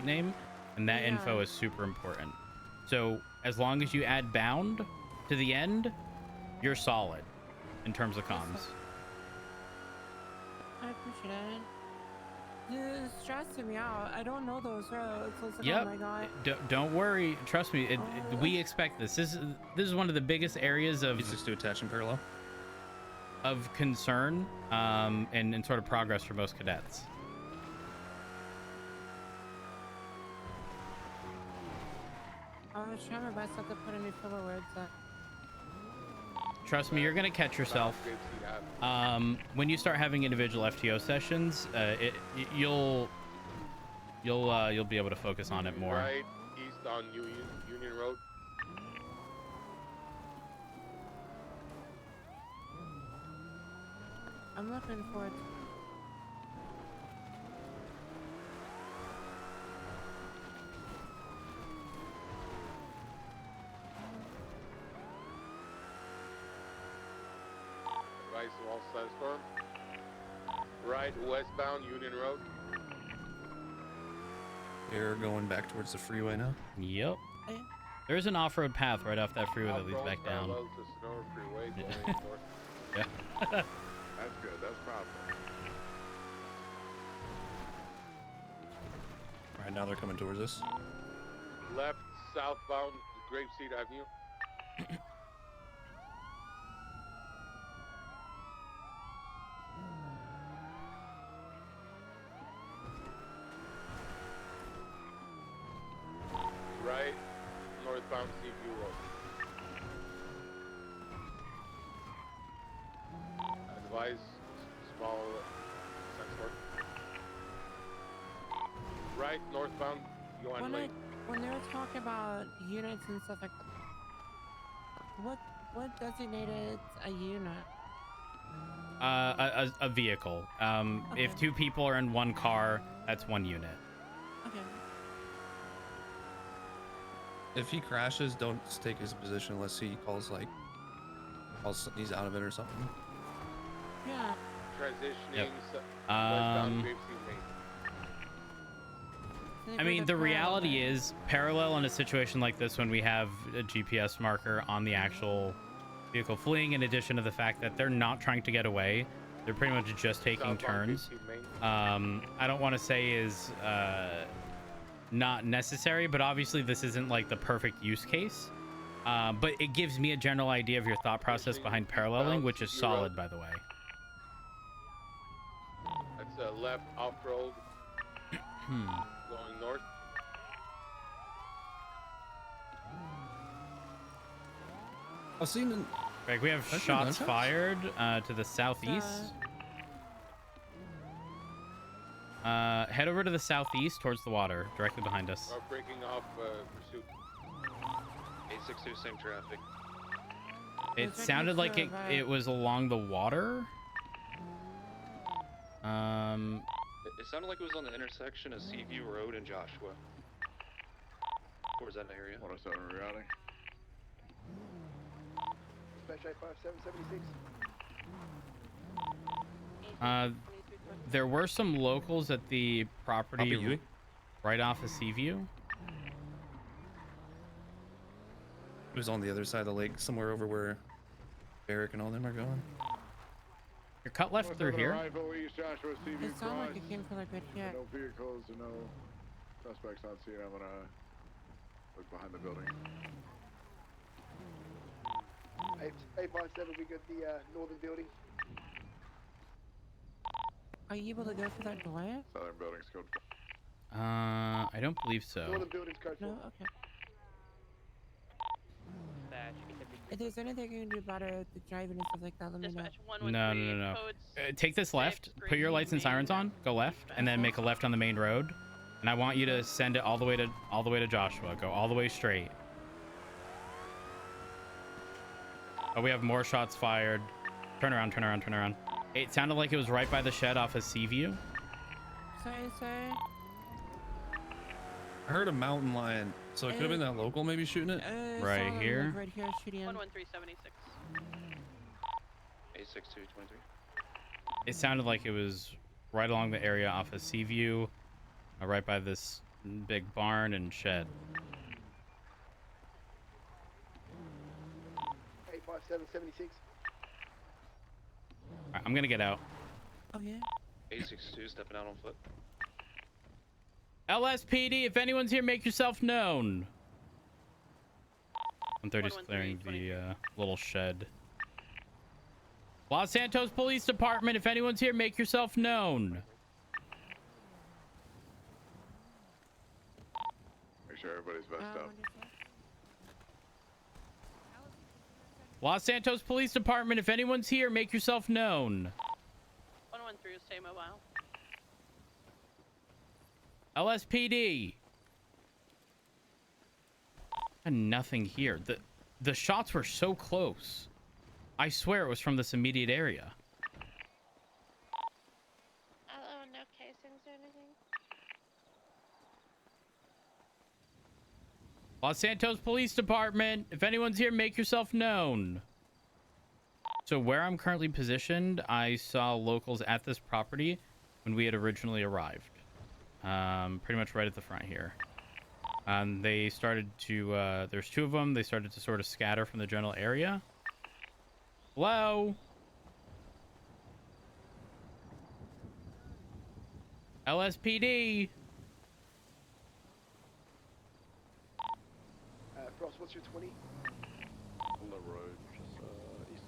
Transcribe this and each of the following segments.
street name, and that info is super important. So as long as you add bound to the end, you're solid in terms of comms. I appreciate it. It's stressing me out. I don't know those roads. So it's like, Yep. oh my god. Don't worry. Trust me. We expect this. This is one of the biggest areas of V6 to attach in parallel. Of concern and sort of progress for most cadets. I was trying my best not to put any filler words up. Trust me, you're gonna catch yourself. When you start having individual FTO sessions, you'll be able to focus on it more. Right east on Union Road. I'm looking forward to Right, so all Sandstorm. Right westbound Union Road. You're going back towards the freeway now. Yep. There's an off-road path right off that freeway that leads back down. To Sonora Freeway going north. Yeah. That's good. That's proper. Right now they're coming towards us. Left southbound Grapeseed Avenue. Right northbound Seaview Road. Advise small sensor. Right northbound Yuan Lane. when they were talking about units and stuff like that, what designated a unit? A vehicle. Okay. If two people are in one car, that's one unit. Okay. If he crashes, don't take his position unless he calls he's out of it or something. Yeah. Transitioning Yep. westbound Grapeseed Lane. I mean, the reality is, parallel in a situation like this, when we have a GPS marker on the actual vehicle fleeing, in addition to the fact that they're not trying to get away, they're pretty much just taking turns. I don't want to say is not necessary, but obviously this isn't like the perfect use case. But it gives me a general idea of your thought process behind paralleling, which is solid, by the way. That's a left off-road going north. I've seen an... Greg, we have shots fired to the southeast. Head over to the southeast towards the water, directly behind us. We're breaking off pursuit. 862, same traffic. It sounded like it was along the water. It sounded like it was on the intersection of Seaview Road and Joshua. Towards that area. 107 rerouting. Dispatch 5776. There were some locals at the property right off of Seaview. It was on the other side of the lake, somewhere over where Eric and all them are going. You're cut left through here. It sounded like it came from like right here. No vehicles and no suspects on scene. I'm gonna look behind the building. 857, we got the northern building. Are you able to go through that door? Southern building's code. I don't believe so. Northern building's code. No? Okay. If there's anything you can do about it, the driving and stuff like that, let me know. No. Take this left. Put your lights and sirens on. Go left, and then make a left on the main road. And I want you to send it all the way to Joshua. Go all the way straight. Oh, we have more shots fired. Turn around. It sounded like it was right by the shed off of Seaview. Sorry. I heard a mountain lion, so it could have been that local maybe shooting it. Right here. Right here, shooting. 11376. 86223. It sounded like it was right along the area off of Seaview, right by this big barn and shed. 85776. All right, I'm gonna get out. Oh yeah. 862 stepping out on foot. LSPD, if anyone's here, make yourself known. 130 is clearing the little shed. Los Santos Police Department, if anyone's here, make yourself known. Make sure everybody's vest up. Los Santos Police Department, if anyone's here, make yourself known. 113, stay mobile. LSPD. And nothing here. The shots were so close. I swear it was from this immediate area. Oh, no casings or anything? Los Santos Police Department, if anyone's here, make yourself known. So where I'm currently positioned, I saw locals at this property when we had originally arrived. Pretty much right at the front here. They started to, there's two of them. They started to sort of scatter from the general area. Hello? LSPD. Frost, what's your 20? On the road, just east.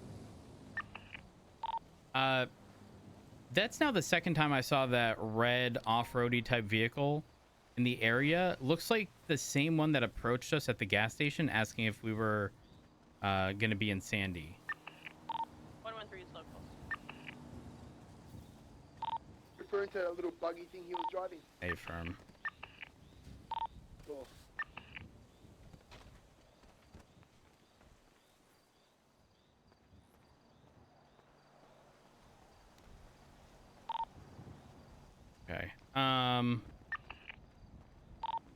That's now the second time I saw that red off-roady type vehicle in the area. Looks like the same one that approached us at the gas station asking if we were going to be in Sandy. 113 is locals. Referring to that little buggy thing he was driving. A firm. Cool. Okay.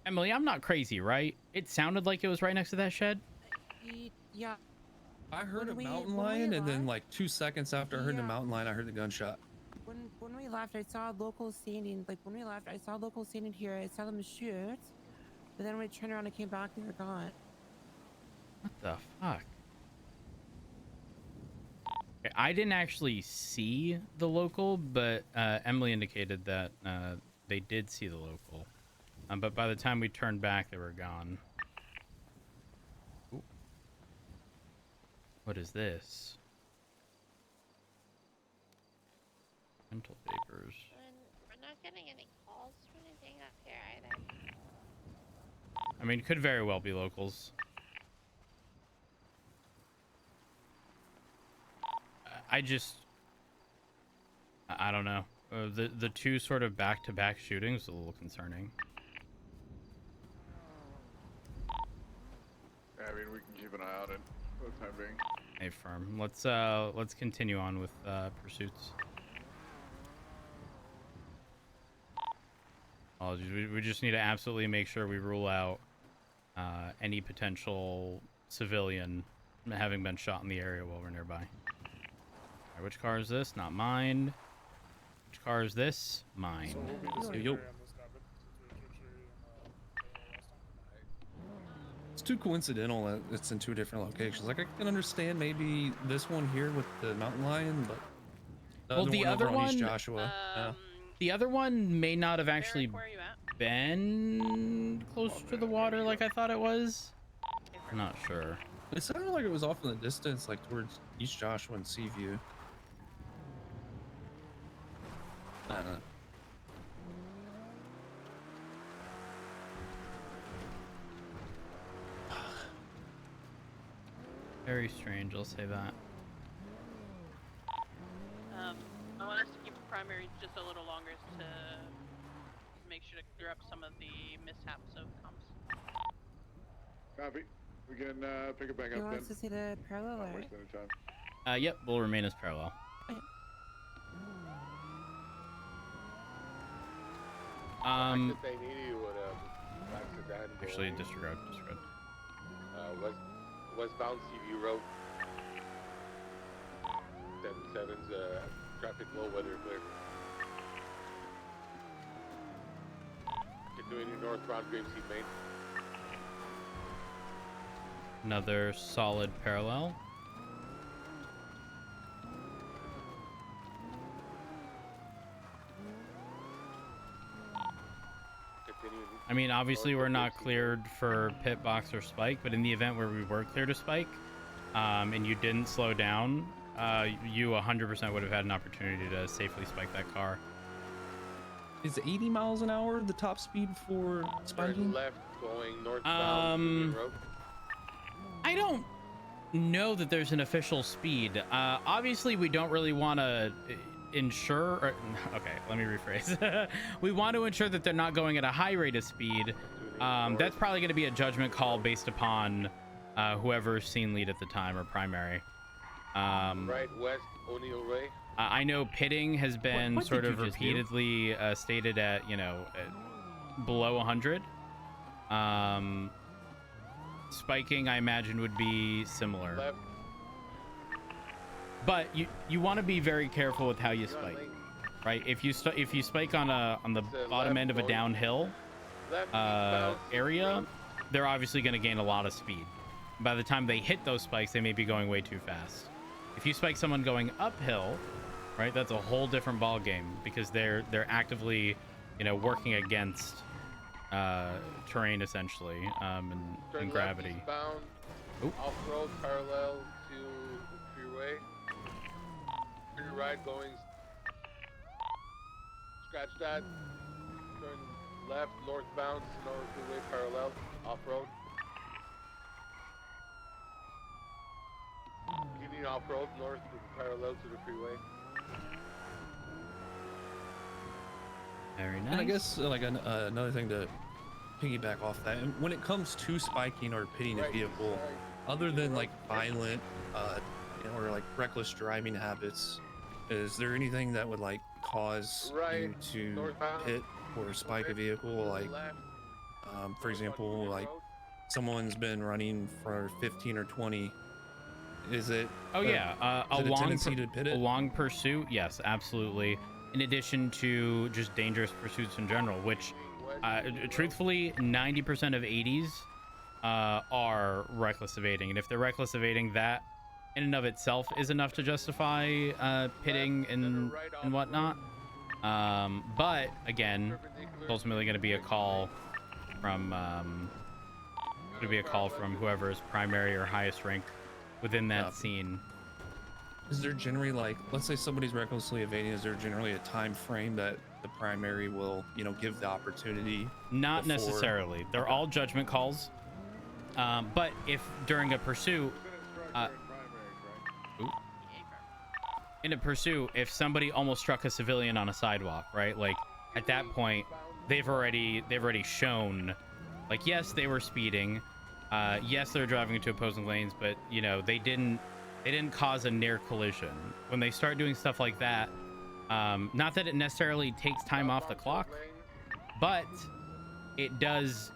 Emily, I'm not crazy, right? It sounded like it was right next to that shed. Yeah. I heard a When we- mountain when we lion, and then arrived- like 2 seconds after I heard the Yeah. mountain lion, I heard the gunshot. When we left, I saw locals standing. Like when we left, I saw locals standing here. I saw them shoot, but then when we turned around and came back, they were gone. What the fuck? Okay, I didn't actually see the local, but Emily indicated that they did see the local. But by the time we turned back, they were gone. Ooh. What is this? Mental papers. And we're not getting any calls for anything up here either. I mean, could very well be locals. I don't know. The two sort of back-to-back shootings a little concerning. Yeah, I mean, we can keep an eye out for the time being. A firm. Let's continue on with pursuits. Apologies. We just need to absolutely make sure we rule out any potential civilian having been shot in the area while we're nearby. All right, which car is this? Not mine. Which car is this? Mine. Yo. It's too coincidental that it's in 2 different locations. Like I can understand maybe this one here with the mountain lion, but The over other on East one- Joshua. Yeah. The other one may not have actually Barrick, where are you at? been close to the water like I thought it was. I'm not sure. It sounded like it was off in the distance, like towards East Joshua and Seaview. I don't know. Very strange, I'll say that. I want us to keep the primary just a little longer to make sure to clear up some of the mishaps of comms. Copy. We can pick it back You up want then. us to see the parallel Not line? wasting any time. Yep, we'll remain as parallel. They needed you would accident. Actually, disregard. Westbound Seaview Road. 7-7's traffic low weather clear. Doing your northbound Grapeseed Main. Another solid parallel. Continuing. I mean, obviously we're not cleared for pit box or spike, but in the event where we were cleared to spike, and you didn't slow down, you 100% would have had an opportunity to safely spike that car. Is 80 miles an hour the top speed for Turn spiking? left going northbound Union Road. I don't know that there's an official speed. Obviously, we don't really want to ensure. Okay, let me rephrase. We want to ensure that they're not going at a high rate of speed. That's probably going to be a judgment call based upon whoever's scene lead at the time or primary. Right west O'Neill Ray. I know pitting has been what sort did of you just do? repeatedly stated at, below 100. Spiking, I imagine, would be similar. Left. But you want to be very careful with how you You're on spike, lane. right? If you spike on the It's a bottom left end of a going- downhill Left eastbound area, Road. they're obviously going to gain a lot of speed. By the time they hit those spikes, they may be going way too fast. If you spike someone going uphill, right, that's a whole different ball game because they're actively, working against terrain essentially, Turn and left gravity. eastbound. Oop. Off-road parallel to the freeway. Turn your right going. Scratch that. Turn left northbound Sonora Freeway parallel off-road. Continuing off-road north parallel to the freeway. Very nice. And I guess another thing to piggyback off that, and when it comes to spiking or pitting a Right, vehicle, sorry. other than like violent or like reckless driving habits, is there anything that would like cause Right, you to northbound. hit or spike a vehicle? Like, Left, for example, Union like Road. someone's been running for 15 or 20. Is it? Oh yeah, is a it a long tendency to pit a it? long pursuit, yes, absolutely. In addition to just dangerous pursuits in general, which, truthfully, 90% of 80s are reckless evading, and if they're reckless evading, that in and of itself is enough to justify pitting and whatnot. But again, it's ultimately going to be a call from whoever is primary or highest rank within that Yeah. scene. Is there generally like, let's say somebody's recklessly evading, is there generally a time frame that the primary will, give the opportunity? Not before- necessarily. They're all judgment calls. But if during a pursuit, in a pursuit, if somebody almost struck a civilian on a sidewalk, right? Like at that point, they've already shown, like, yes, they were speeding. Yes, they're driving into opposing lanes, but they didn't cause a near collision. When they start doing stuff like that, not that it necessarily takes time off the clock, but it does,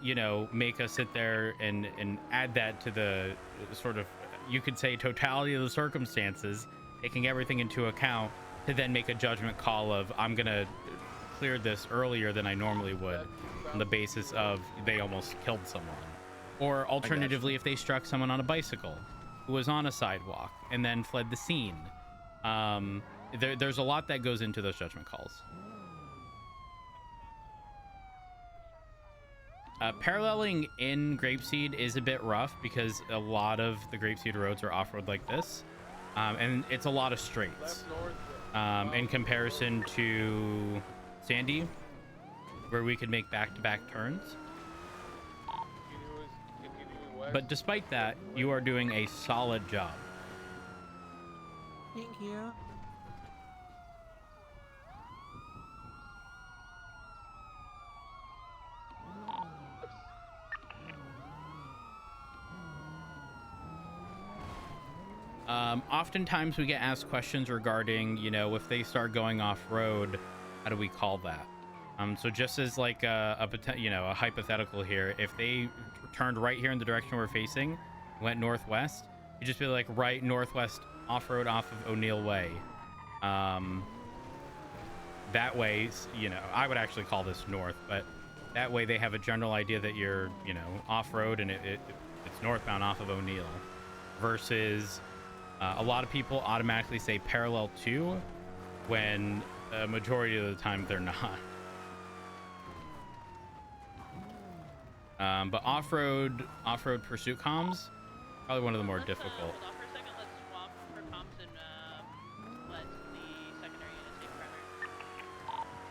make us sit there and add that to the sort of, you could say, totality of the circumstances, taking everything into account to then make a judgment call of, I'm gonna clear this earlier than I normally would on the basis of they almost killed someone. Or alternatively, if they struck someone on a bicycle who was on a sidewalk and then fled the scene. There's a lot that goes into those judgment calls. Paralleling in Grapeseed is a bit rough because a lot of the Grapeseed roads are off-road like this. And it's a lot of straights. In comparison to Sandy, where we could make back-to-back turns. But despite that, you are doing a solid job. Thank you. Oftentimes we get asked questions regarding, if they start going off-road, how do we call that? So just as like a hypothetical here, if they turned right here in the direction we're facing, went northwest, you just be like right northwest off-road off of O'Neill Way. That way, I would actually call this north, but That way they have a general idea that you're, you know, off-road and it's northbound off of O'Neill. Versus a lot of people automatically say parallel to when a majority of the time they're not. But off-road pursuit comms, probably one of the more difficult. Hold on for a second. Let's swap for comms and let the secondary unit take primary.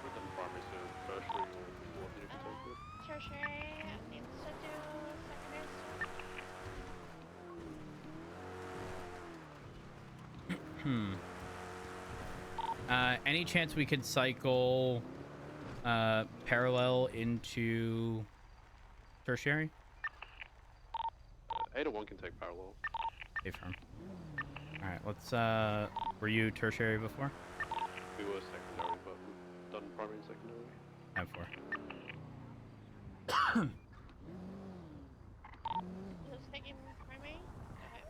With the primary, so tertiary or what you can take it. Tertiary needs to do secondary stuff. Any chance we could cycle parallel into tertiary? 801 can take parallel. Stay firm. All right, let's were you tertiary before? We were secondary, but we've done primary and secondary. I'm for. Who's taking primary? Okay.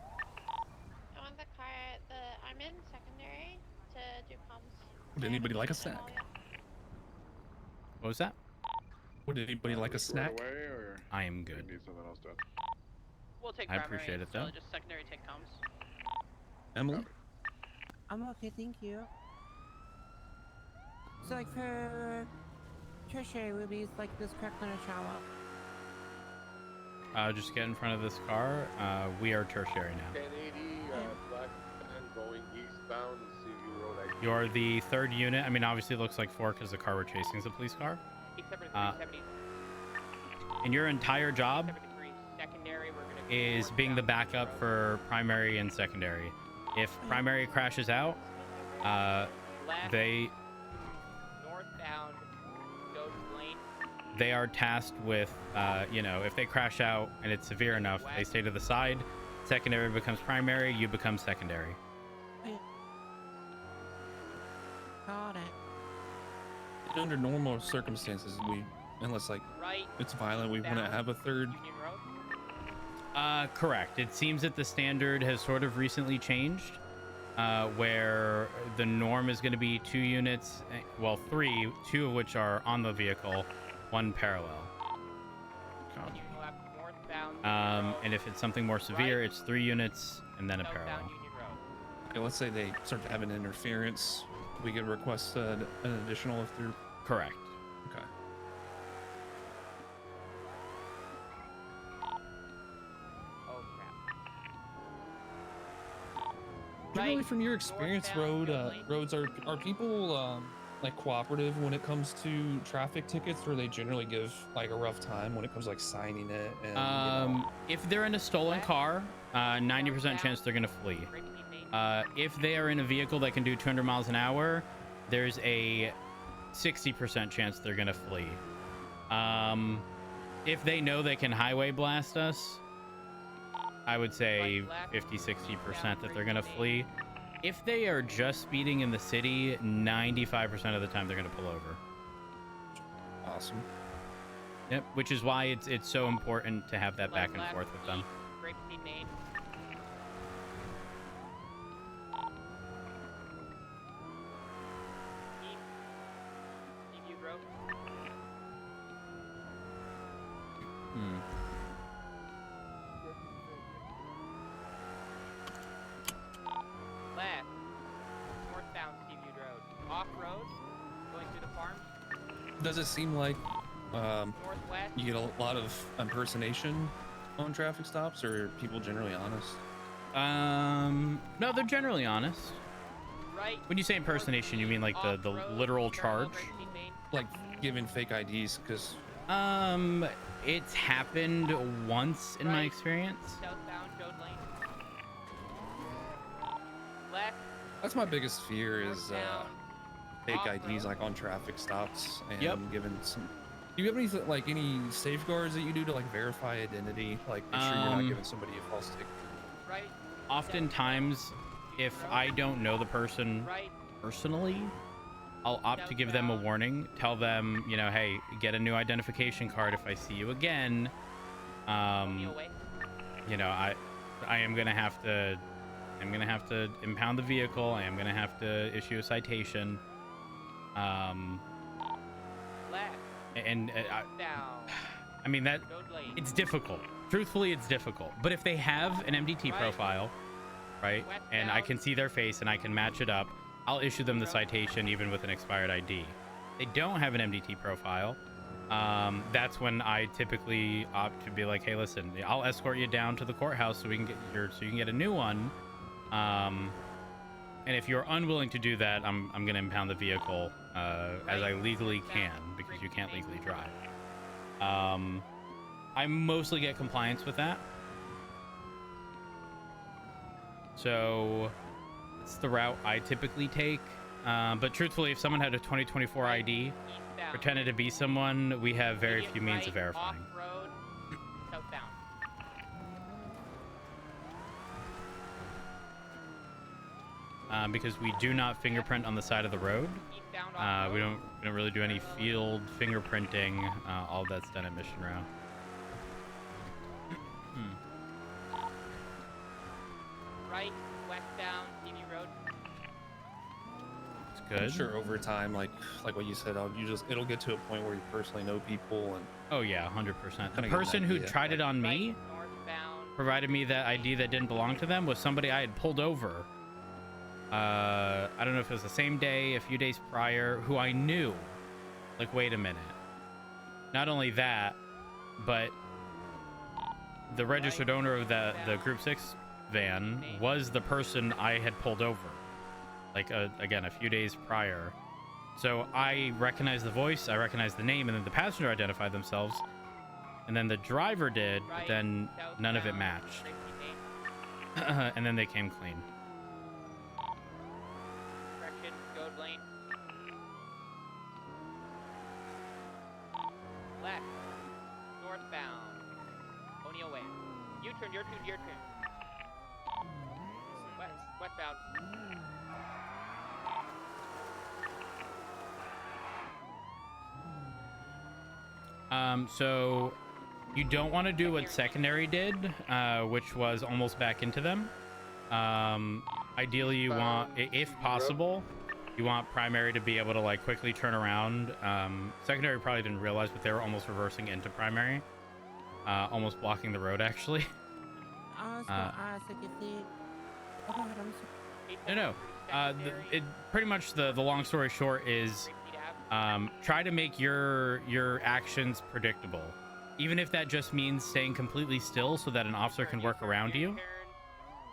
I want the car. I'm in secondary to do comms. Would anybody like a snack? What was that? Would anybody like a snack? Away, or I am do you good. need something else done? We'll take I primary. appreciate it, so though. Just secondary take comms. Emily? I'm okay, thank you. So like for tertiary would be like this correct line of travel. Just get in front of this car. We are tertiary now. 1080, black and going eastbound, CU Road. You're the third unit. I mean, obviously it looks like 4 because the car we're chasing is a police car. And your entire job Secondary, we're gonna is being the backup for primary and secondary. If primary crashes out, they northbound, go lane. they are tasked with, you know, if they crash out and it's severe enough, they stay to the side. Secondary becomes primary. You become secondary. Got it. Under normal circumstances, unless like Right. it's violent, we wouldn't have a third. Union Road. Correct. It seems that the standard has sort of recently changed, where the norm is going to be 2 units, well, 3, 2 of which are on the vehicle, 1 parallel. You go up northbound. And if it's something more severe, it's 3 units and then a Southbound parallel. Union Road. Okay, let's say they start to have an interference. We could request an additional if they're Correct. okay. Oh crap. Generally, Right. from your experience, Northbound, roads are people like cooperative when it comes to traffic tickets, or they generally give like a rough time when it comes to, like signing it? And, you know, If they're in a stolen car, 90% chance they're going to flee. If they are in a vehicle that can do 200 miles an hour, there's a 60% chance they're going to flee. If they know they can highway blast us, I would say 50-60% that they're going to flee. If they are just speeding in the city, 95% of the time they're going to pull over. awesome. Yep, which is why it's so important to have that back and forth with them. Grape seed main. Seaview Road. Hmm. Left. Northbound Seaview Road. Off road. Going through the farm. Does it seem like Northwest. you get a lot of impersonation on traffic stops, or are people generally honest? No, they're generally honest. Right. When you say impersonation, you mean like the Off-road, literal parallel charge? Grape seed main. Like giving fake IDs? Because It's happened once in my Right. experience. Southbound Jode Lane. Left. that's my biggest fear is Northbound. fake Off-road. IDs like on traffic stops and Yep. giving some. Do you have any safeguards that you do to like verify identity? Like make sure you're not giving somebody a false ticket. Right. Oftentimes, if I don't know the person Right. personally, I'll opt to give them a warning. Tell them, you know, hey, get a new identification card if I see you again. Away. You know, I am gonna have to. I'm gonna have to impound the vehicle. I am gonna have to issue a citation. Left. And Down. I mean that Road lane. it's difficult. Truthfully, it's difficult. But if they have an MDT Right. profile, right, and I can see their face and I can match it up, I'll issue them the citation even with an expired ID. They don't have an MDT profile. That's when I typically opt to be like, hey, listen, I'll escort you down to the courthouse so we can get you can get a new one. And if you're unwilling to do that, I'm gonna impound the vehicle as I legally can, because you can't legally drive. I mostly get compliance with that. So it's the route I typically take. But truthfully, if someone had a 2024 ID, pretended to be someone, we have very few means of verifying. Off-road, southbound. Because we do not fingerprint on the side of the road. Eastbound We don't really do any field fingerprinting. All of that's done at Mission Row. Right, westbound, TV Road. It's good. I'm sure over time, like what you said, it'll get to a point where you personally know people and. Oh yeah, 100%. The Kinda get an person who idea, tried it on me, Right, northbound. provided me that ID that didn't belong to them, was somebody I had pulled over. I don't know if it was the same day, a few days prior, who I knew. Like, wait a minute. Not only that, but the registered owner of the Group 6 van was the person I had pulled over. Like, again, a few days prior. So I recognized the voice, I recognized the name, and then the passenger identified themselves. And then the driver did, but then none of it matched. And then they came clean. Correction, road lane. Left, northbound. O'Neill Way. U-turn, your turn, your turn. Westbound. So you don't want to do what secondary did, which was almost back into them. Ideally, you want, if possible, you want primary to be able to like quickly turn around. Secondary probably didn't realize, but they were almost reversing into primary, almost blocking the road actually. I was gonna ask, like, if they... Oh, God, I'm so... No. Pretty much the long story short is, try to make your actions predictable, even if that just means staying completely still so that an officer can work around you.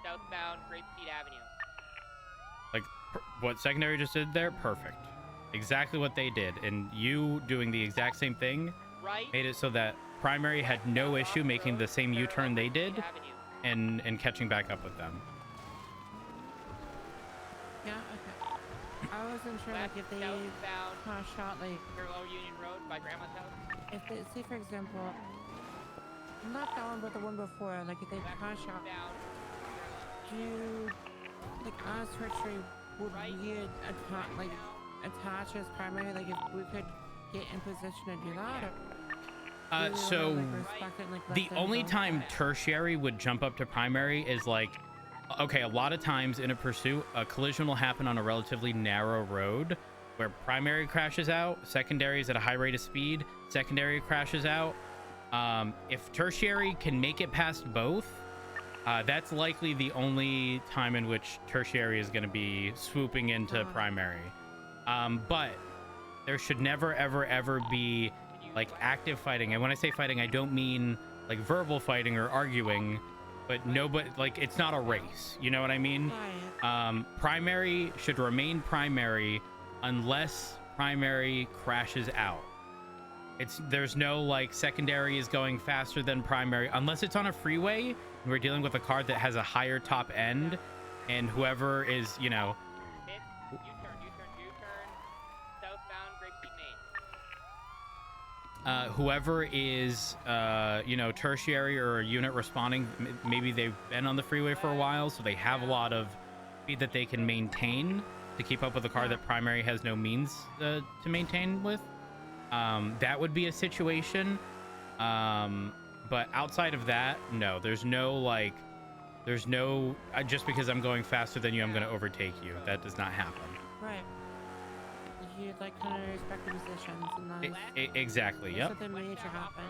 Southbound, Grapeseed Avenue. Like what secondary just did there, perfect. Exactly what they did, and you doing the exact same thing made it so that primary had no issue making the same U-turn they did and catching back up with them. Yeah, okay. I wasn't sure, like, if they shot, like... Parallel Union Road by Grandma's house. If they, say, for example... Not that one, but the one before, like, if they shot... Do you... Like, us, Tertiary, would we attach as primary? Like, if we could get in position to do that? Or So the only time tertiary would jump up to primary is like, okay, a lot of times in a pursuit, a collision will happen on a relatively narrow road where primary crashes out, secondary is at a high rate of speed, secondary crashes out. If tertiary can make it past both, that's likely the only time in which tertiary is going to be swooping into primary. But there should never, ever be like active fighting. And when I say fighting, I don't mean like verbal fighting or arguing, but nobody, like, it's not a race. You know what I mean? Primary should remain primary unless primary crashes out. There's no like secondary is going faster than primary unless it's on a freeway and we're dealing with a car that has a higher top end, and whoever is, you know, whoever is, you know, tertiary or a unit responding, maybe they've been on the freeway for a while, so they have a lot of speed that they can maintain to keep up with a car that primary has no means to maintain with. That would be a situation. But outside of that, no, there's no, just because I'm going faster than you, I'm going to overtake you. That does not happen. Right. you'd like kind of respect the positions and then Exactly. Yep. something major happen.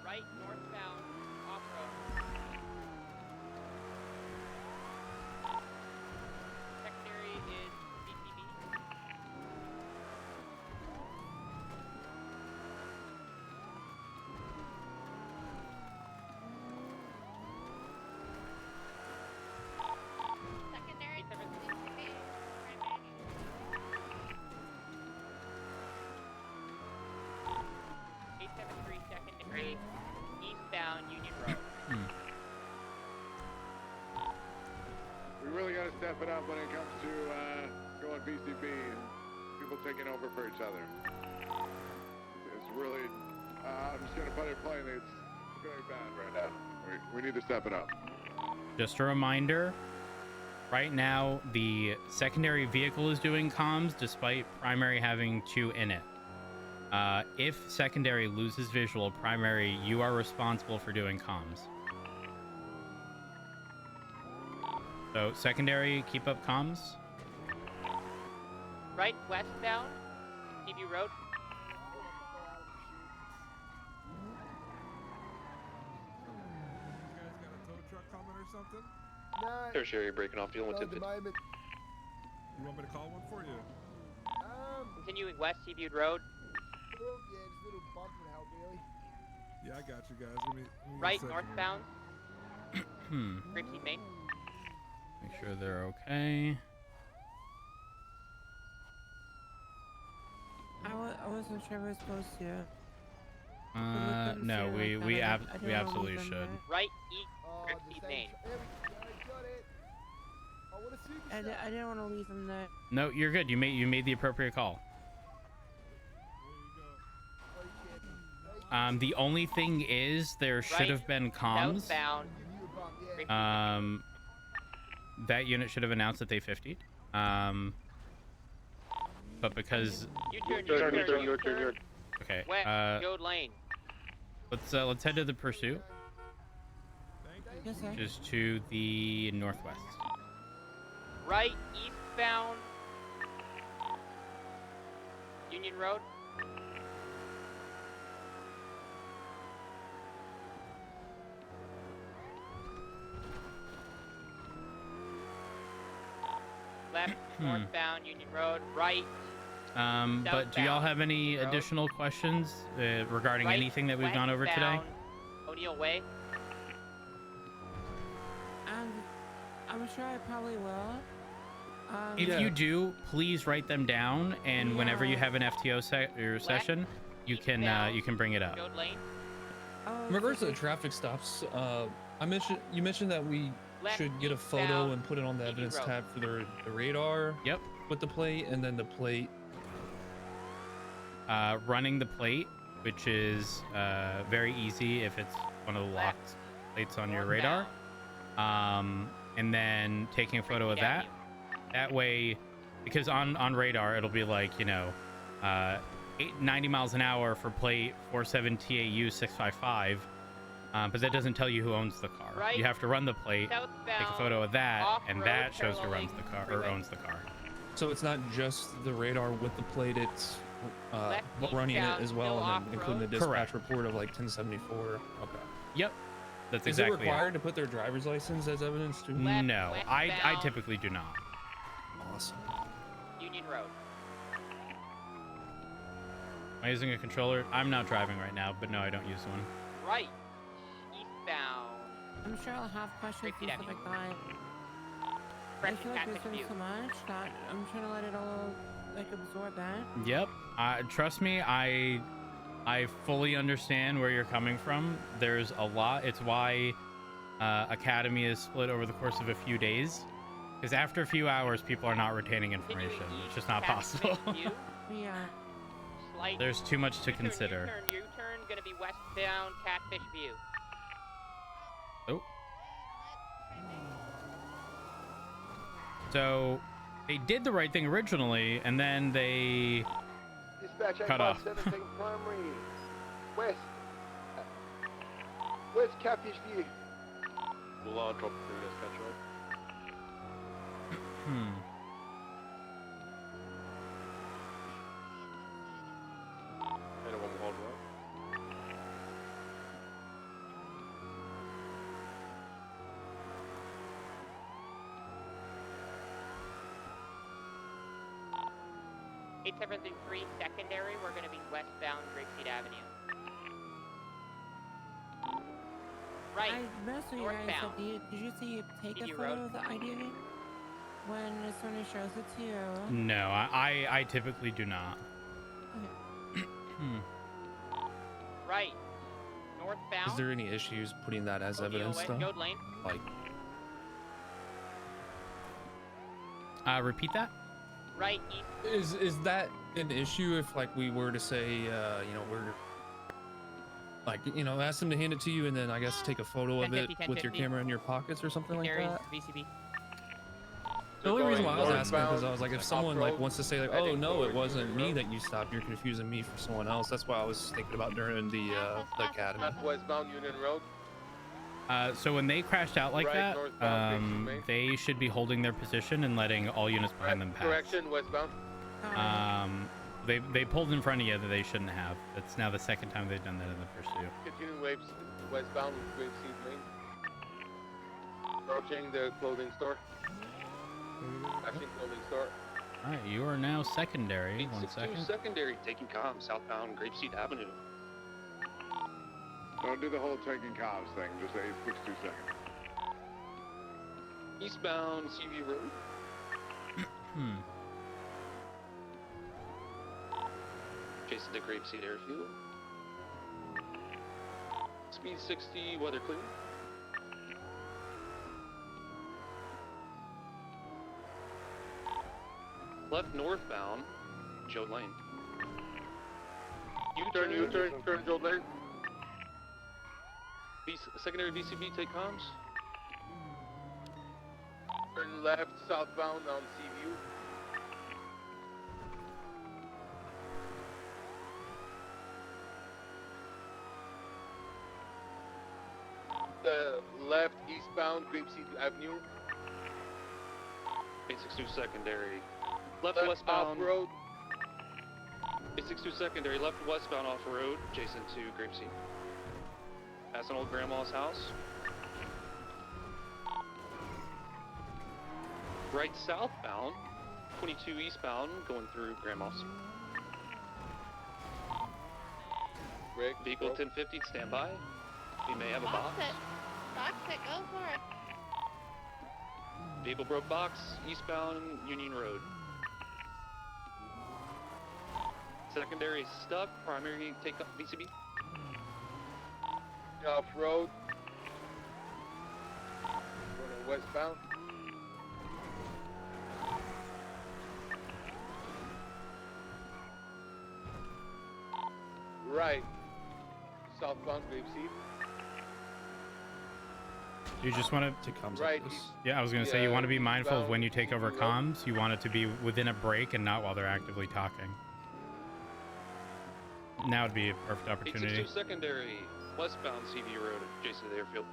Right, northbound, off-road. Secondary is CTV. Secondary to 873. CCB. Primary. 873 secondary, eastbound Union Road. We really got to step it up when it comes to going VCB and people taking over for each other. It's really, I'm just going to put it plainly, it's very bad right now. We need to step it up. Just a reminder, right now the secondary vehicle is doing comms despite primary having 2 in it. If secondary loses visual, primary, you are responsible for doing comms. So secondary, keep up comms. Right, westbound, TV Road. You guys got a tow truck coming or something? No. Tertiary breaking off, dealing with Not at the it. moment. You want me to call one for you? Continuing west, Seaviewed Road. Well, yeah, just a little bump would help, really. Yeah, I got you guys. Give me a Right, second. northbound. Grimsey Main. Make sure they're okay. I wasn't sure we were supposed to. No, we absolutely should. Right, east, Oh, Grimsey the Main. There we go, got it. I want to see I didn't want to leave him there. No, you're good. You made the appropriate call. The only thing is there should have been comms. Southbound. That unit should have announced that they 50'd. But because U-turn. okay, West, Gold Lane. let's head to the pursuit, Yes, sir. which is to the northwest. Right, eastbound. Union Road. Left, northbound Union Road. Right. But do y'all have any additional questions regarding Right, anything that we've gone over today? westbound O'Neill Way. I'm sure I probably will. If you do, please write them down, and whenever you have an FTO session, you can bring it up. Gold Lane. In regards to the traffic stops, you mentioned that we should get a photo and put it on the evidence tab for the radar. Yep. With the plate, and then the plate. Running the plate, which is very easy if it's one of the locked plates on your radar. And then taking a photo of that. That way, because on radar, it'll be like, 90 miles an hour for plate 47 TAU 655. But that doesn't tell you who owns the car. Right. You have to run the plate, take a photo of that, and that shows who runs the car or owns the car. So it's not just the radar with the plate, it's running it as well, and then including the dispatch report of like 1074. Okay. Yep. That's Is exactly it required to put their driver's license as evidence too? No, I typically do not. Awesome. Union Road. Am I using a controller? I'm not driving right now, but no, I don't use one. Right. Eastbound. I'm sure I'll have questions and stuff like that. I Fresh feel like there's Catholic been View. so much that I'm trying to let it all absorb that. Yep. Trust me, I fully understand where you're coming from. There's a lot. It's why Academy is split over the course of a few days. Because after a few hours, people are not retaining information. It's just not possible. Yeah. Slight There's too much to consider. U-turn, gonna be westbound Catfish View. Oh. So they did the right thing originally, and then they Dispatch cut off. 857 taking primary. West. West Catfish View. We'll drop the dispatch right. And one more row. Eight seven three secondary. We're gonna be westbound Grapeseed Avenue. Right. I messed with you guys. So northbound. did you see you take a CB photo Road. of the ID when someone shows it to you? No, I typically do not. Right. Northbound. Is there any issues putting that as O'Neill evidence Way, though? Goat Lane. Like, Repeat that. Right east. is that an issue if like we were to say, you know, we're like, you know, ask them to hand it to you and then I guess take a photo of it 1050, with your 1050. camera in your pockets or something like Secondaries, that? VCB. The only reason why I was Going asking because I northbound, was like, if like someone like off-road, wants to say like, I oh think no, it forward wasn't Union me Road. that you stopped, you're confusing me for someone else. That's why I was thinking about during the academy. Left westbound Union Road. So when they crashed out like Right, that, northbound, facing main. they should be holding their position and letting all units behind them pass. Correction, westbound. They pulled in front of you that they shouldn't have. That's now the second time they've done that in the pursuit. Continuing waves westbound with Grapeseed Main. Approaching the clothing store. Actually, clothing store. All right, you are now secondary. 1 862 second. secondary, taking comm, southbound Grapeseed Avenue. Don't do the whole taking comms thing. Just 862 seconds. Eastbound CV Road. Chasing the Grapeseed Airfield. Speed 60, weather clear. Left northbound, Joe Lane. U-turn, turn Joe Lane. Secondary VCB, take comms. Turn left southbound on Seaview. Left eastbound Grapeseed Avenue. 862 secondary. Left Left westbound. off-road. 862 secondary, left westbound off road, adjacent to Grapeseed. Passing old grandma's house. Right southbound, 22 eastbound, going through grandma's. Break. Vehicle broke. 1050, stand by. We may have a box. Box it, go for it. Vehicle broke box, eastbound Union Road. Secondary stuck, primary take up VCB. Off-road. Going westbound. Right. Southbound Grapeseed. You just want to. To comes Right. like this. Yeah, I was gonna say you want to be mindful of when you take over eastbound comms. You want it to be within a break and not while they're actively talking. Now would be a perfect opportunity. 862 secondary, westbound CV Road, adjacent to the airfield.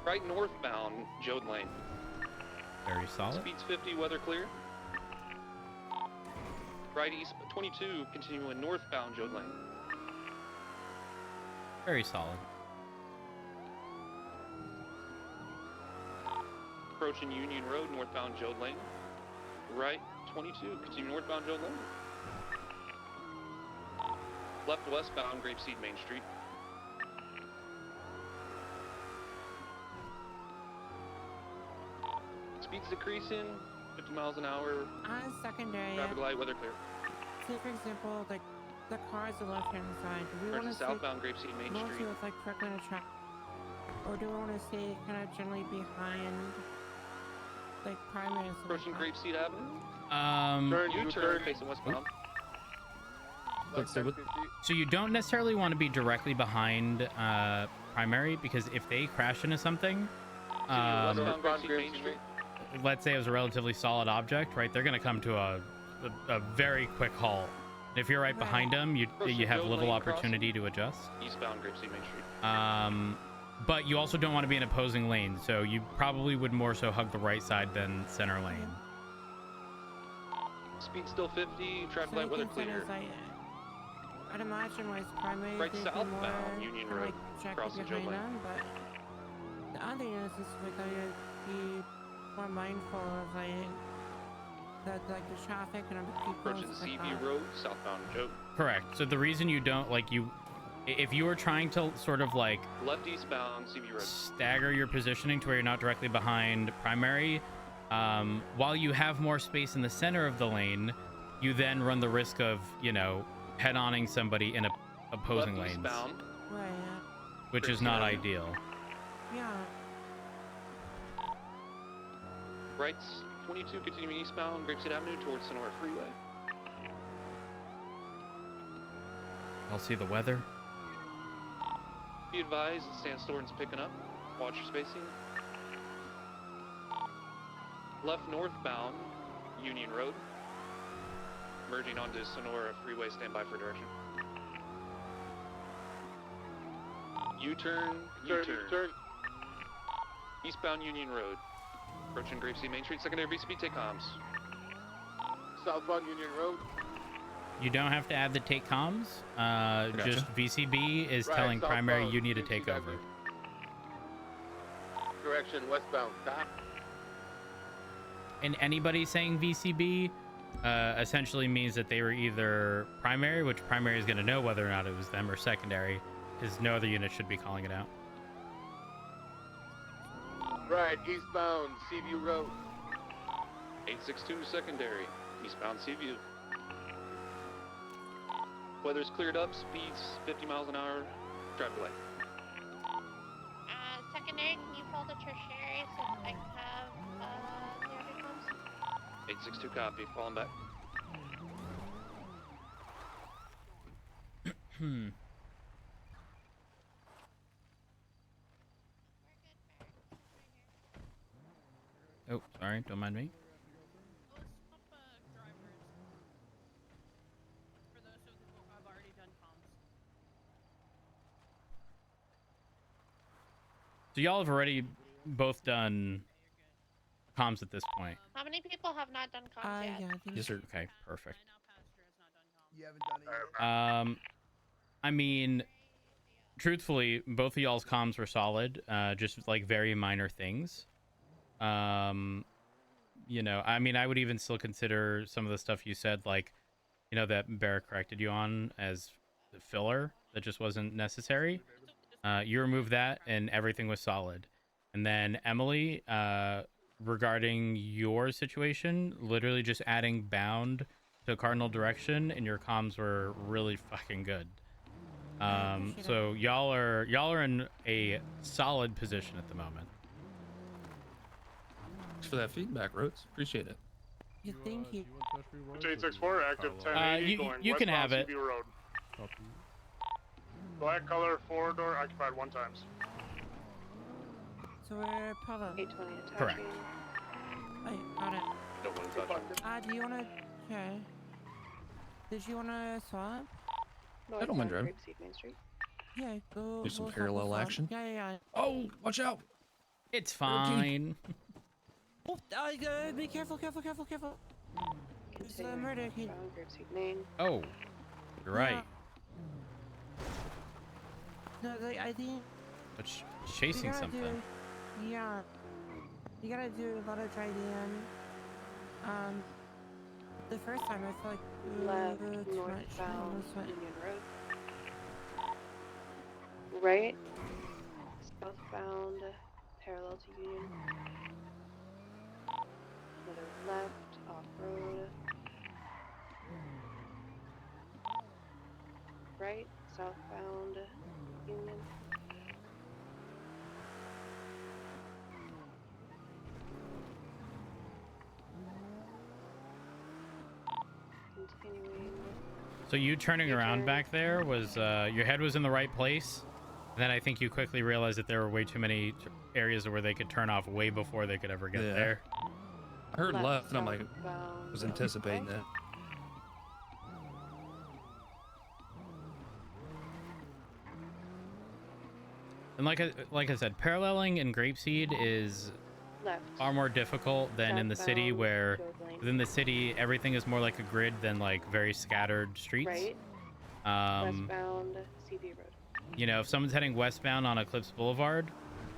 Right northbound, Jode Lane. Very solid. Speeds 50, weather clear. Right east 22, continuing northbound, Jode Lane. Very solid. Approaching Union Road, northbound, Jode Lane. Right 22, continuing northbound, Jode Lane. Left westbound, Grapeseed Main Street. Speeds decreasing, 50 miles an hour. On secondary, Traffic light, weather clear. say for example, like the cars on the left-hand side. Do we want Versus to southbound Grapeseed Main want to Street. see like correctly on a track, or do we want to stay kind of generally behind, like primary? and stuff Approaching like that? Grapeseed Avenue. Turn, U-turn, U-turn. facing westbound. Let's do it. 1050. So you don't necessarily want to be directly behind primary, because if they crash into something, Westbound Northbound Grapeseed Main Grapeseed Street. let's say it was a relatively solid object, right? They're going to come to a very quick halt. If you're right behind them, you have Jode little Lane opportunity to adjust. Eastbound Grapeseed Main Street. but you also don't want to be in opposing lanes, so you probably would more so hug the right side than center lane. Speed still 50, traffic So light, you weather can send clear. us, like, I'd imagine my primary Right would be southbound, more Union to, Road, like, check crossing Joe behind Lane. them, but the other thing is like I would be more mindful of the traffic and other people. Approaching and stuff like Seaview that. Road, southbound Joe. Correct. So the reason you don't if you were trying to sort of like Left eastbound, Seaview Road. stagger your positioning to where you're not directly behind primary, while you have more space in the center of the lane, you then run the risk of, you know, head-oning somebody in opposing Left lanes, eastbound. Right. which is not ideal. Yeah. Right 22, continuing eastbound, Grapeseed Avenue towards Sonora Freeway. I'll see the weather. Be advised, the sandstorm's picking up. Watch your spacing. Left northbound, Union Road. Merging onto Sonora Freeway, stand by for direction. U-turn, U-turn. Eastbound Union Road. Approaching Grapeseed Main Street, secondary VCB, take comms. Southbound Union Road. You don't have to add the take comms. Just VCB is Right, telling primary southbound, you need to VCB. take over. Correction, westbound. Stop. And anybody saying VCB essentially means that they were either primary, which primary is going to know whether or not it was them, or secondary, because no other unit should be calling it out. Right, eastbound Seaview Road. 862 secondary, eastbound Seaview. Weather's cleared up, speeds 50 miles an hour, traffic light. Secondary, can you fold a tertiary so I can have the other comms? 862 copy, falling back. Oh, sorry, don't mind me. Let's swap drivers. For those of who have already done comms. So y'all have already both done comms at this point. How many people have not done comms yet? Yeah, I think Yes, sir. Okay, perfect. Now Pastor has not done comms. You haven't done it yet. I mean, truthfully, both of y'all's comms were solid. Just like very minor things. You know, I mean, I would even still consider some of the stuff you said, like, you know, that Barrett corrected you on as filler that just wasn't necessary. You removed that and everything was solid. And then Emily, regarding your situation, literally just adding bound to cardinal direction and your comms were really fucking good. So y'all are in a solid position at the moment. Thanks for that feedback, Rhodes. Appreciate it. Yeah, thank you. 864 active 1080 going you can have it. CB Road. Black color 4-door occupied 1 times. So we're Pablo. 820 attaching. Correct. Wait, got it. Don't want to touch. Do you wanna? Okay. Did you wanna swap? I don't mind driving. Main Street. Yeah, go. Do some we'll swap, parallel we'll swap. action. Yeah. Oh, watch out! It's fine. Oh, be careful. It's a murder kid. Oh, you're right. No, I think. But chasing you gotta something. Yeah. You gotta do a lot of driving. The first time I felt like Left, too northbound, much. Union Road. Right, southbound, parallel to Union. Another left, off-road. Right, southbound, Union. Continuing. So you turning around back there was your head was in the right place. Then I think you quickly realized that there were way too many areas where they could turn off way before they could ever get there. I heard Left, left, and I'm like, southbound, was anticipating okay. that. And like I said, paralleling in Grapeseed is Left. far more difficult than in the city, Southbound, where George Lane. within the city everything is more like a grid than like very scattered streets. Right. Westbound, CV Road. You know, if someone's heading westbound on Eclipse Boulevard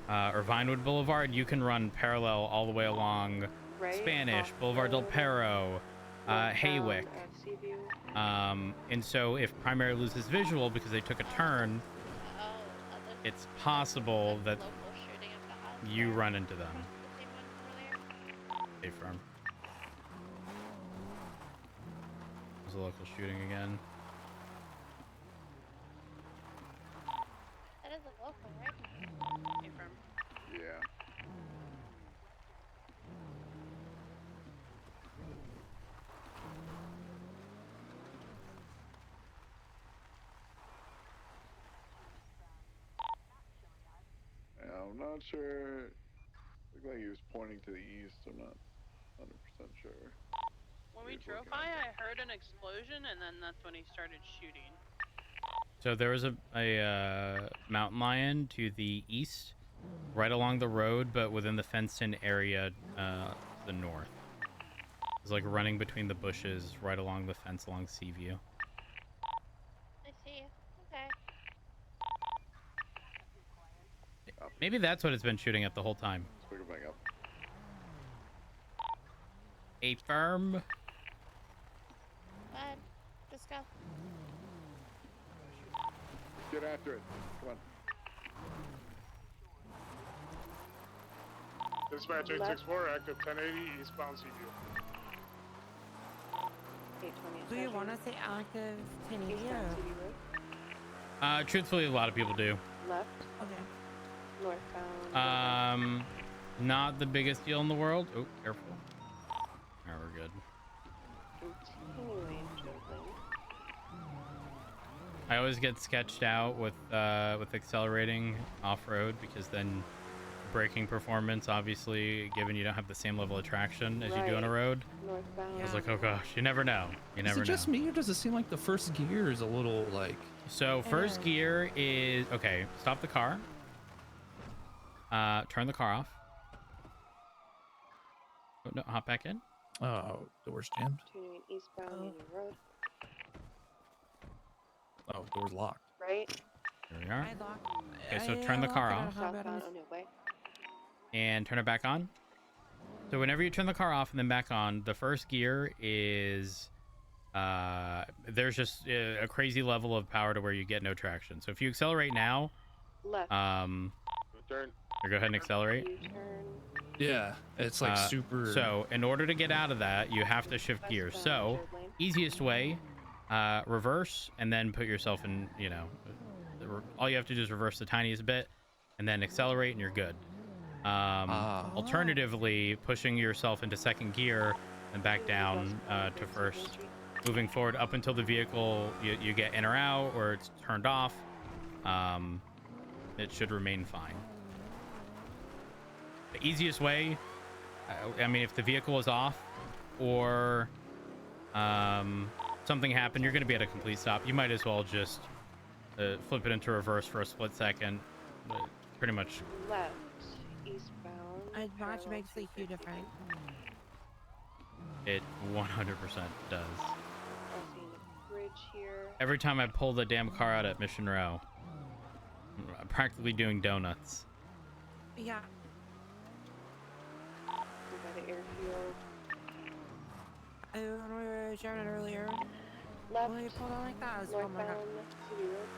or Vinewood Boulevard, you can run parallel all the way along Right. Spanish, Off Boulevard del road, Perro, northbound Haywick. at Seaview. And so if primary loses visual because they took a turn, Oh, it's possible that local shooting at the house. you run into them. The same one from earlier. Stay firm. There's a local shooting again. That is a local, right? Stay firm. Yeah. I'm not sure. Looked like he was pointing to the east. I'm not 100% sure. When we He's drove looking by, at I heard an explosion, and then that's when he started shooting. So there was a mountain lion to the east, right along the road, but within the fenced-in area to the north. It's like running between the bushes right along the fence along Seaview. I see. Okay. Maybe that's what it's been shooting at the whole time. Let's pick it back up. A firm. Go ahead. Just go. Get after it. Come on. Dispatch 864, active 1080, eastbound Seaview. 820. Do you want to say active 1080 Eastbound or? CV Road. Truthfully, a lot of people do. Left. Okay. Northbound. Not the biggest deal in the world. Oh, careful. Alright, we're good. Continuing George Lane. I always get sketched out with accelerating off-road, because then braking performance, obviously, given you don't have the same level of traction as you do on a road. Northbound. I was like, oh gosh, you never know. You never Is it know. just me, or does it seem like the first gear is a little like? So first gear is okay. Stop the car. Turn the car off. Oh, no, hop back in. Oh, door's jammed. Continuing eastbound Union Road. Oh, door's locked. Right. Here we are. I locked. Okay, so turn the car off Southbound O'Neill Way. and turn it back on. So whenever you turn the car off and then back on, the first gear is there's just a crazy level of power to where you get no traction. So if you accelerate now, Left. Turn. or go ahead and accelerate. U-turn. Yeah, it's like super. So in order to get out of that, you have to shift gears. So George Lane. easiest way, reverse and then put yourself in, you know, all you have to do is reverse the tiniest bit and then accelerate and you're good. Alternatively, pushing yourself into second gear and back down to first, moving forward up until the vehicle you get in or out or it's turned off, it should remain fine. The easiest way, I mean, if the vehicle is off or something happened, you're going to be at a complete stop. You might as well just flip it into reverse for a split second. Pretty much. Left. Eastbound. Watch parallel makes a to huge difference. It 100% does. Crossing the bridge here. Every time I pull the damn car out at Mission Row, I'm practically doing donuts. Yeah. By the airfield. When we were driving earlier, Left. when we pulled on like that, I was oh my god. Northbound City Road.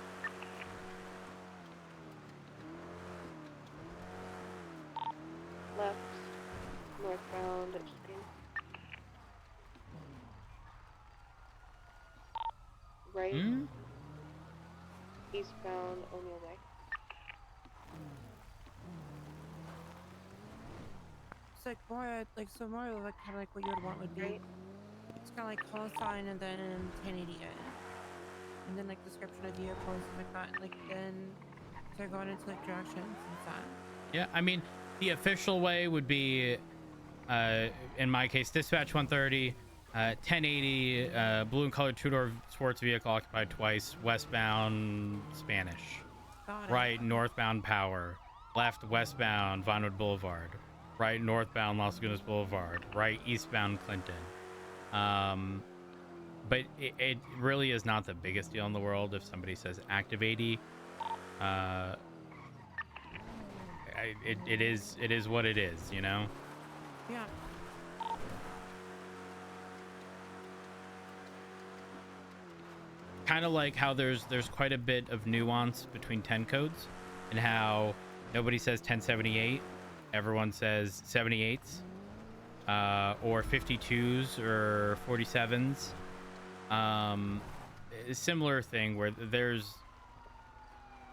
Left. Northbound Spain. Right. Eastbound O'Neill Way. It's like more like so more like kind of like what you would want would be. Right. It's kind of like call sign and then 1080 it. And then like description of vehicles and like that. Like then they're going into like directions and stuff. Yeah, I mean, the official way would be, in my case, dispatch 130, 1080, blue and colored two-door sports vehicle occupied twice, westbound Spanish. Got it. Right, northbound Power. Left, westbound Vinewood Boulevard. Right, northbound Los Lagunas Boulevard. Right, eastbound Clinton. But it really is not the biggest deal in the world if somebody says active 80. It is what it is, you know? Yeah. Kind of like how there's quite a bit of nuance between 10 codes and how nobody says 1078, everyone says 78s, or 52s or 47s. A similar thing where there's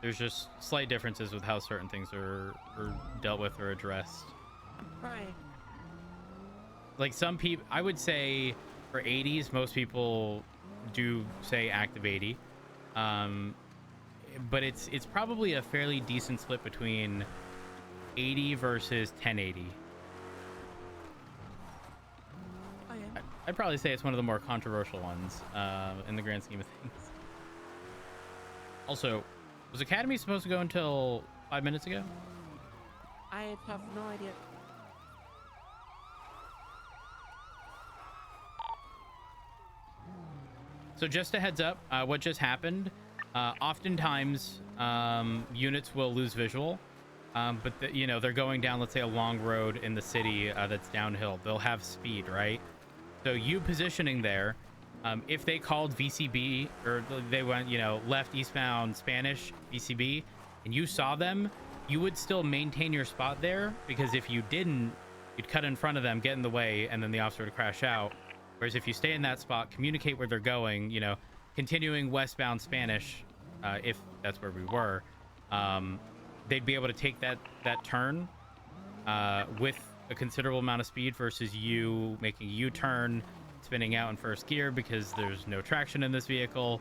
just slight differences with how certain things are dealt with or addressed. Right. Like some people, I would say for 80s, most people do say active 80, but it's probably a fairly decent split between 80 versus 1080. Oh yeah. I'd probably say it's one of the more controversial ones in the grand scheme of things. Also, was Academy supposed to go until 5 minutes ago? I have no idea. So just a heads up, what just happened, oftentimes units will lose visual, but they're going down, let's say, a long road in the city that's downhill. They'll have speed, right? So you positioning there, if they called VCB or they went, left eastbound Spanish VCB, and you saw them, you would still maintain your spot there, because if you didn't, you'd cut in front of them, get in the way, and then the officer would crash out. Whereas if you stay in that spot, communicate where they're going, continuing westbound Spanish, if that's where we were, they'd be able to take that turn with a considerable amount of speed versus you making a U-turn, spinning out in first gear because there's no traction in this vehicle.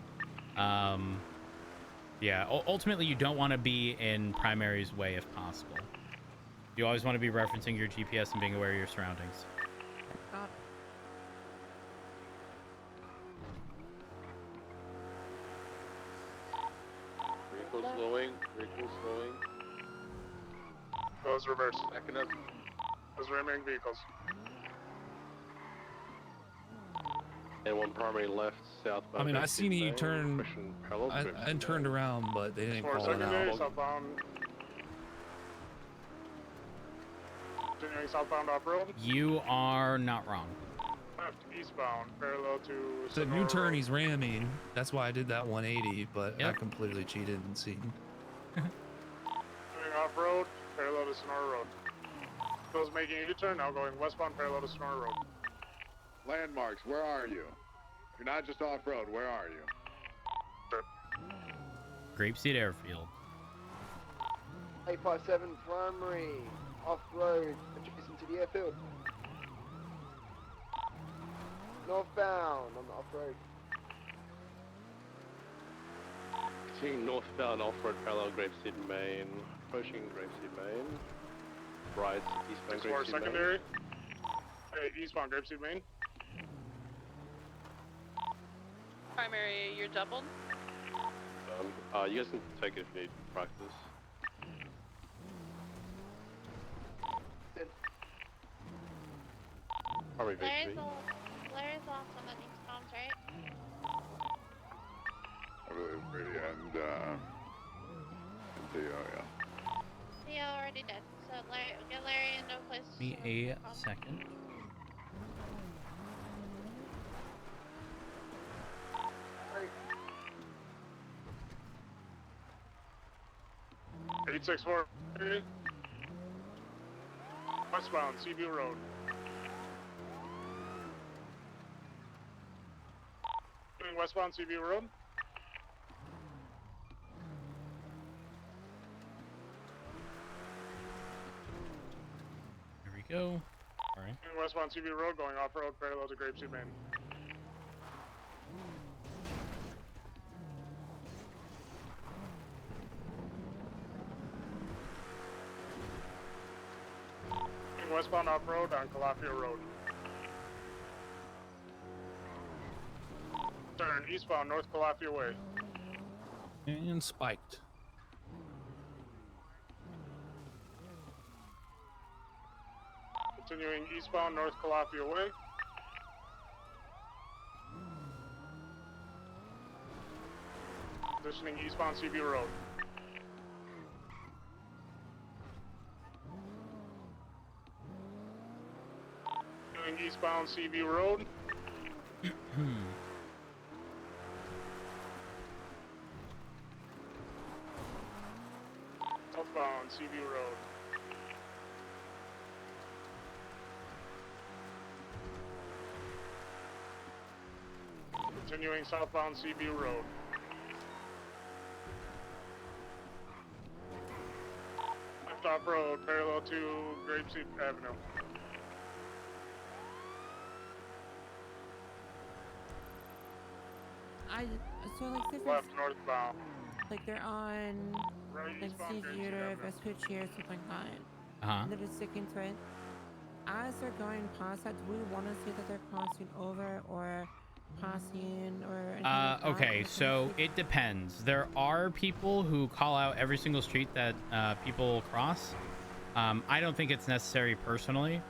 Yeah, ultimately you don't want to be in Primary's way if possible. You always want to be referencing your GPS and being aware of your surroundings. Vehicle slowing. Those reverse. Backing up. Those remaining vehicles. And one primary left, southbound. I mean, I seen you turn. I turned around, but they didn't For call it secondary, out. southbound. Continuing southbound off-road. You are not wrong. Left eastbound, parallel to It's a new Sonora turn Road. he's ramming. That's why I did that 180, but I Yep. completely cheated and seen. Continuing off-road, parallel to Sonora Road. Those making a U-turn, now going westbound, parallel to Sonora Road. Landmarks, where are you? You're not just off-road, where are you? Grapeseed Airfield. 857 primary, off-road, adjacent to the airfield. Northbound on the off-road. Continuing northbound off-road parallel Grapeseed Main. Approaching Grapeseed Main. Right, eastbound For Grapeseed secondary. Hey, eastbound, Grapeseed Main. Primary, you're doubled. Main. You guys can take it if you need practice. Primary VHV. Larry's off on the these bombs, right? I believe Brady and Theo, yeah. Theo already did. So Larry, get Larry in no place. Give me a second. Right. 864. Westbound, Seaview Road. Doing westbound, Seaview Road. Here we go. All right. Doing westbound, Seaview Road, going off-road, parallel to Grapeseed Main. Doing westbound off-road on Calafia Road. Turn eastbound, North Calafia Way. And spiked. Continuing eastbound North Calafia Way. Positioning eastbound CB Road. Doing eastbound CB Road. Southbound CB Road. Continuing southbound CB Road. Left off road, parallel to Grapeseed Avenue. So like say for Left northbound. like they're on Right like eastbound C Grapeseed Theater, Avenue. Vespucci or something like that. Uh-huh. And they're just sticking to it. As they're going past that, do we want to say that they're crossing over or passing or anything like that? Okay, Or so something? it depends. There are people who call out every single street that people cross. I don't think it's necessary personally.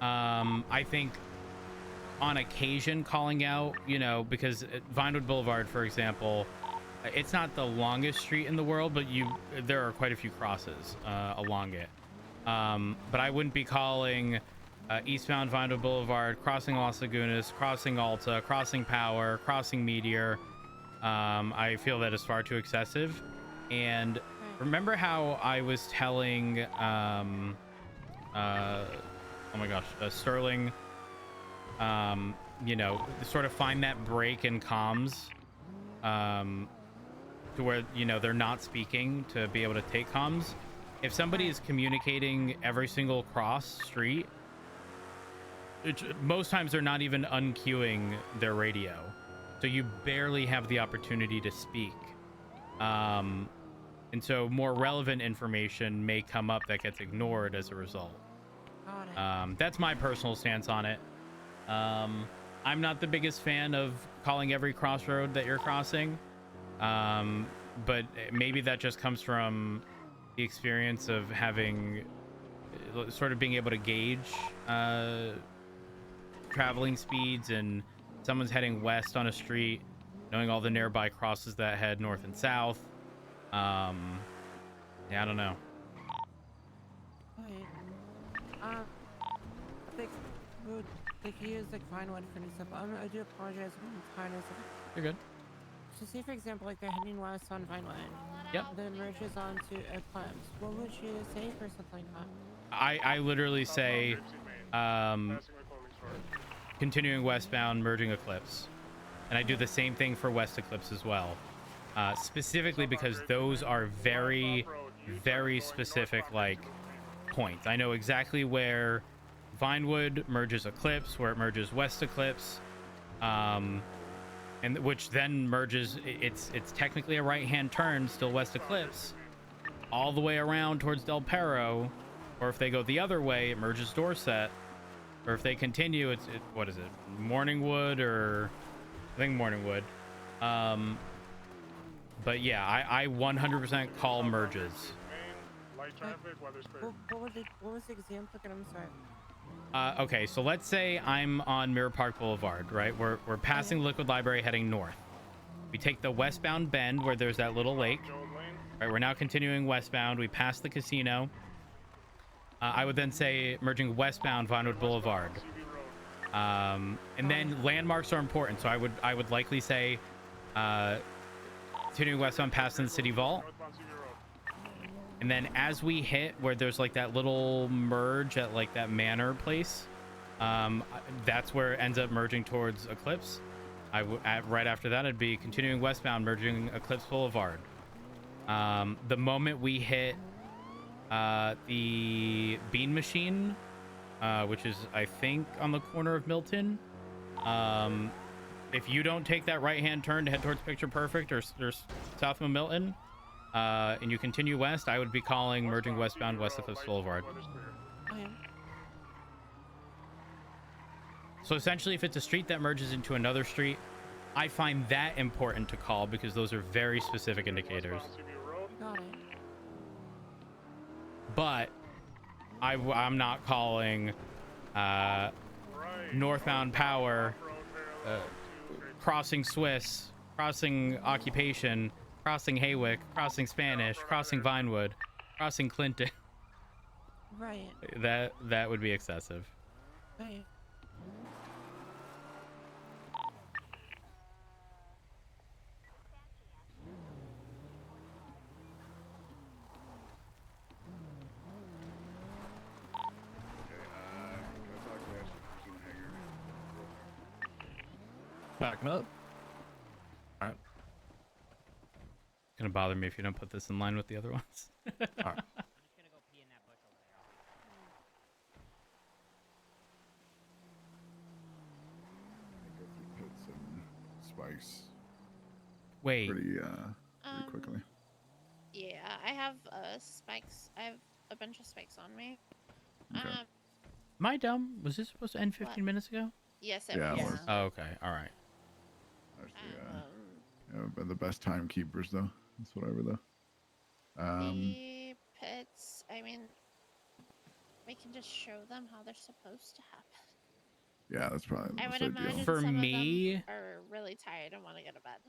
I think on occasion calling out, you know, because Vinewood Boulevard, for example, it's not the longest street in the world, but there are quite a few crosses along it. But I wouldn't be calling eastbound Vinewood Boulevard, crossing Las Lagunas, crossing Alta, crossing Power, crossing Meteor. I feel that is far too excessive. And remember how I was telling, oh my gosh, Sterling, you know, sort of find that break in comms, to where, you know, they're not speaking to be able to take comms. If somebody is communicating every single cross street, most times they're not even unqueuing their radio, so you barely have the opportunity to speak. And so more relevant information may come up that gets ignored as a result. That's my personal stance on it. I'm not the biggest fan of calling every crossroad that you're crossing, but maybe that just comes from the experience of having sort of being able to gauge traveling speeds, and someone's heading west on a street, knowing all the nearby crosses that head north and south. Yeah, I don't know. Like he is like Vinewood for example. I do apologize for the tiredness. You're good. So say for example, like they're heading west on Vinewood. Yep. Then merges onto Eclipse. What would you say for something like that? I literally say, continuing westbound, merging Eclipse, and I do the same thing for West Eclipse as well, specifically because those are very, very specific like points. I know exactly where Vinewood merges Eclipse, where it merges West Eclipse, and which then merges. It's technically a right-hand turn, still West Eclipse, all the way around towards Del Perro, or if they go the other way, it merges Dorset, or if they continue, what is it, Morningwood, or I think Morningwood. But yeah, I 100% call merges. Light traffic, weather's clear. What was the example again? I'm sorry. Okay, so let's say I'm on Mirror Park Boulevard, right? We're passing Liquid Library heading north. We take the westbound bend where there's that little lake. Right, we're now continuing westbound. We pass the casino. I would then say merging westbound Vinewood Boulevard. And then landmarks are important, so I would likely say continuing westbound past the City Vault. And then as we hit where there's like that little merge at like that manor place, that's where it ends up merging towards Eclipse. Right after that, it'd be continuing westbound, merging Eclipse Boulevard. The moment we hit the Bean Machine, which is I think on the corner of Milton, if you don't take that right-hand turn to head towards Picture Perfect or south of Milton, and you continue west, I would be calling merging westbound West Eclipse Boulevard. So essentially, if it's a street that merges into another street, I find that important to call because those are very specific indicators. Got it. But I'm not calling northbound power, crossing Swiss, crossing Occupation, crossing Haywick, crossing Spanish, crossing Vinewood, crossing Clinton. Right. That would be excessive. Right. Backing up. All right. It's gonna bother me if you don't put this in line with the other ones. All right. Pits and spikes. Wait. Pretty quickly. Yeah, I have spikes. I have a bunch of spikes on me. Okay. Am I dumb? Was this supposed to end 15 minutes ago? Yes, Yeah, it was. Oh, okay. All right. Yeah, been the best timekeepers though. That's whatever though. The pits. I mean, we can just show them how they're supposed to happen. Yeah, that's probably the I most would ideal. imagine For some me, of them are really tired and want to go to bed.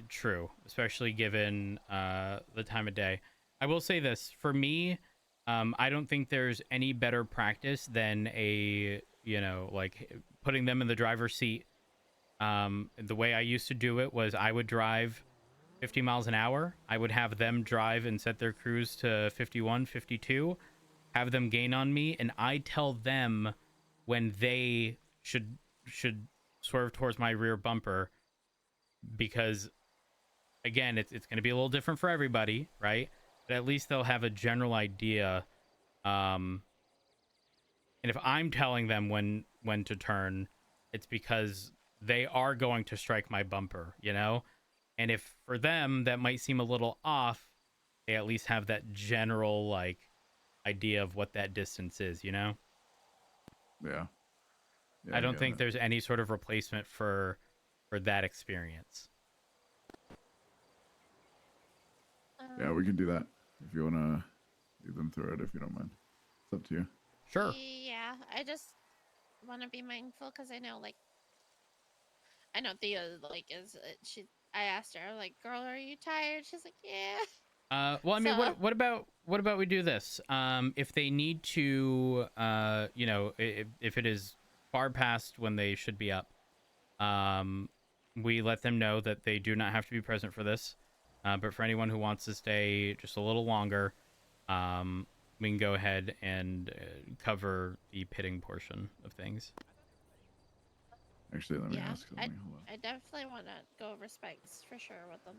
true, especially given the time of day. I will say this, for me, I don't think there's any better practice than like putting them in the driver's seat. The way I used to do it was I would drive 50 miles an hour. I would have them drive and set their cruise to 51, 52, have them gain on me, and I tell them when they should swerve towards my rear bumper, because again, it's going to be a little different for everybody, right? But at least they'll have a general idea. And if I'm telling them when to turn, it's because they are going to strike my bumper, you know? And if for them that might seem a little off, they at least have that general like idea of what that distance is, you know? Yeah. I don't think there's any sort of replacement for that experience. Yeah, we can do that if you wanna lead them through it. If you don't mind, it's up to you. Sure. Yeah, I just want to be mindful because I know, Thea, I asked her, like, girl, are you tired? She's like, yeah. Well, I mean, what about we do this? If they need to, if it is far past when they should be up, we let them know that they do not have to be present for this. But for anyone who wants to stay just a little longer, we can go ahead and cover the pitting portion of things. Actually, let me Yeah, ask something. Hold on. I definitely want to go over spikes for sure with them.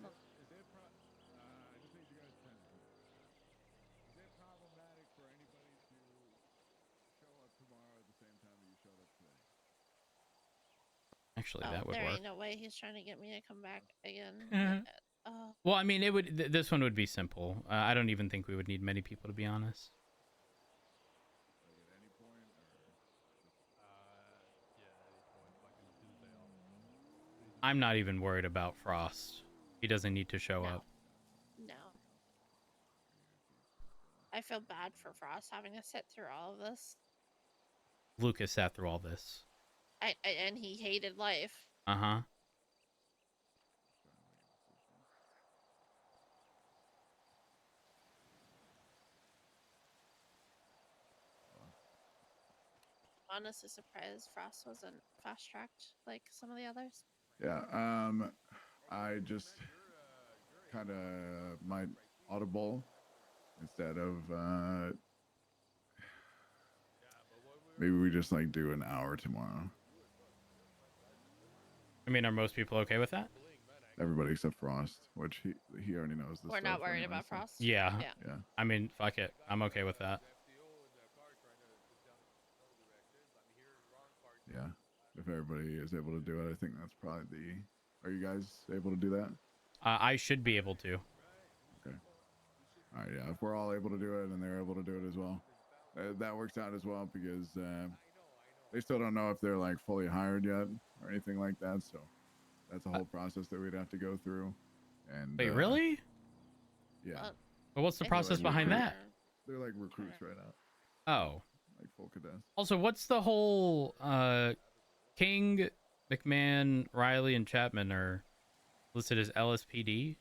Actually, that would there work. ain't no way he's trying to get me to come back again. Well, I mean, it would. This one would be simple. I don't even think we would need many people, to be honest. I'm not even worried about Frost. He doesn't need to show up. No. I feel bad for Frost having to sit through all of this. Lucas sat through all this. And he hated life. Uh-huh. Honestly surprised Frost wasn't fast-tracked like some of the others. Yeah. I just kind of might audible instead of maybe we just like do an hour tomorrow. I mean, are most people okay with that? Everybody except Frost, which he already knows this. We're not worried about Frost. Yeah. Yeah. I mean, fuck it. I'm okay with that. Yeah. If everybody is able to do it, I think that's probably the. Are you guys able to do that? I should be able to. Okay. All right. Yeah. If we're all able to do it and they're able to do it as well, that works out as well because they still don't know if they're like fully hired yet or anything like that. So that's a whole process that we'd have to go through. And wait, really? Yeah. But what's the process behind that? They're like recruits right now. Oh. like full cadets. Also, what's the whole King, McMahon, Riley, and Chapman are listed as LSPD?